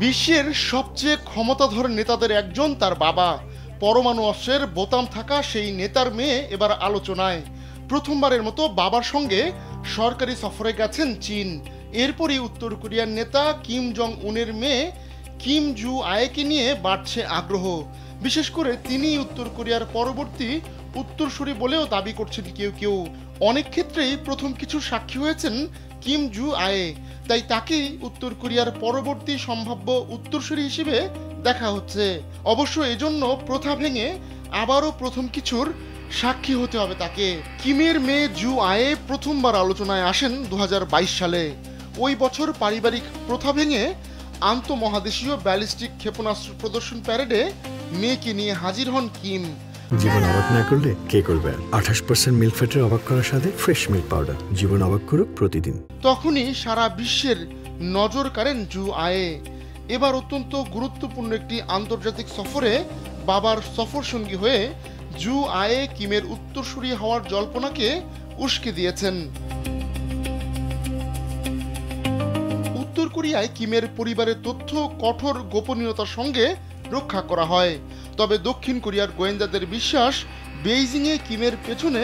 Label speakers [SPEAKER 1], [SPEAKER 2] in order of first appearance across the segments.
[SPEAKER 1] বিশ্বের সবচেয়ে ক্ষমতাধর নেতাদের একজন তার বাবা। পরমাণু অস্ত্রের বোতাম থাকা সেই নেতার মেয়ে এবার আলোচনায়। প্রথমবারের মতো বাবার সঙ্গে সরকারি সফরে গেছেন চীন। এরপরই উত্তর কোরিয়ার নেতা কিম জং উনের মেয়ে কিম জু আয়েকে নিয়ে বাড়ছে আগ্রহ। বিশেষ করে তিনি উত্তর কোরিয়ার পরবর্তী উত্তরসূরি বলেও দাবি করছেন কেউ কেউ। অনেক ক্ষেত্রেই প্রথম কিছু সাক্ষী হয়েছেন কিম জু আয়ে, তাই তাকেই উত্তর কোরিয়ার পরবর্তী সম্ভাব্য উত্তরসূরি হিসেবে দেখা হচ্ছে। অবশ্য এজন্য প্রথা ভেঙে আবারও প্রথম কিছুর সাক্ষী হতে হবে তাকে। কিমের মেয়ে জু আয়ে প্রথমবার আলোচনায় আসেন 2022 সালে। ওই বছর পারিবারিক প্রথা ভেঙে আন্তঃমহাদেশীয় ব্যালিস্টিক ক্ষেপণাস্ত্র প্রদর্শন প্যারেডে মেয়েকে নিয়ে হাজির হন কিম।
[SPEAKER 2] জীবন অবাক না করলে কে করবে? 28% মিল্ক ফ্যাটের অবাক করার সাথে ফ্রেশ মিল্ক পাউডার। জীবন অবাক করুক প্রতিদিন।
[SPEAKER 1] তখনই সারা বিশ্বের নজর কাড়েন জু আয়ে। এবার অত্যন্ত গুরুত্বপূর্ণ একটি আন্তর্জাতিক সফরে বাবার সফর সঙ্গী হয়ে জু আয়ে কিমের উত্তরসূরি হওয়ার জল্পনাকে উস্কে দিয়েছেন। উত্তর কোরিয়ায় কিমের পরিবারের তথ্য কঠোর গোপনীয়তার সঙ্গে রক্ষা করা হয়। তবে দক্ষিণ কোরিয়ার গোয়েন্দাদের বিশ্বাস, বেইজিংয়ে কিমের পেছনে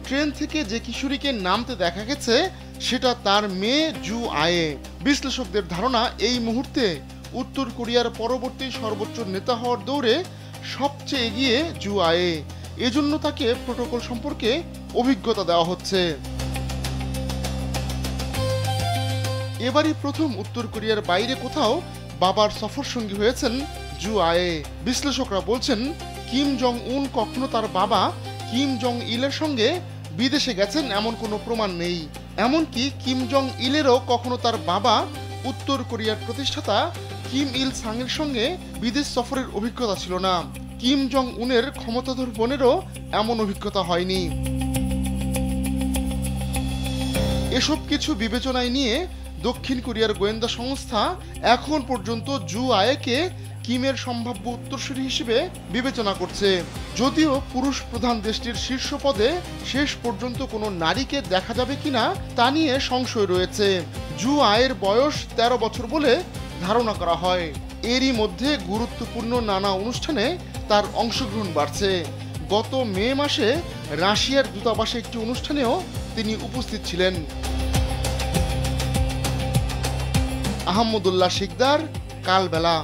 [SPEAKER 1] ট্রেন থেকে যে কিশোরীকে নামতে দেখা গেছে সেটা তার মেয়ে জু আয়ে। বিশ্লেষকদের ধারণা, এই মুহূর্তে উত্তর কোরিয়ার পরবর্তী সর্বোচ্চ নেতা হওয়ার দৌড়ে সবচেয়ে এগিয়ে জু আয়ে। এজন্য তাকে প্রোটোকল সম্পর্কে অভিজ্ঞতা দেওয়া হচ্ছে। এবারই প্রথম উত্তর কোরিয়ার বাইরে কোথাও বাবার সফর সঙ্গী হয়েছেন জু আয়ে। বিশ্লেষকরা বলছেন, কিম জং উন কখনো তার বাবা কিম জং ইলের সঙ্গে বিদেশে গেছেন এমন কোনো প্রমাণ নেই। এমনকি কিম জং ইলেরও কখনো তার বাবা উত্তর কোরিয়ার প্রতিষ্ঠাতা কিম ইল সাংয়ের সঙ্গে বিদেশ সফরের অভিজ্ঞতা ছিল না। কিম জং উনের ক্ষমতাধর বোনেরও এমন অভিজ্ঞতা হয়নি। এসব কিছু বিবেচনায় নিয়ে দক্ষিণ কোরিয়ার গোয়েন্দা সংস্থা এখন পর্যন্ত জু আয়েকে কিমের সম্ভাব্য উত্তরসূরি হিসেবে বিবেচনা করছে। যদিও পুরুষ প্রধান দেশটির শীর্ষ পদে শেষ পর্যন্ত কোনো নারীকে দেখা যাবে কিনা তা নিয়ে সংশয় রয়েছে। জু আয়ের বয়স 13 বছর বলে ধারণা করা হয়। এরই মধ্যে গুরুত্বপূর্ণ নানা অনুষ্ঠানে তার অংশগ্রহণ বাড়ছে। গত মে মাসে রাশিয়ার দূতাবাসে একটি অনুষ্ঠানেও তিনি উপস্থিত ছিলেন। আহমদুল্লাহ শিকদার, কালবেলা।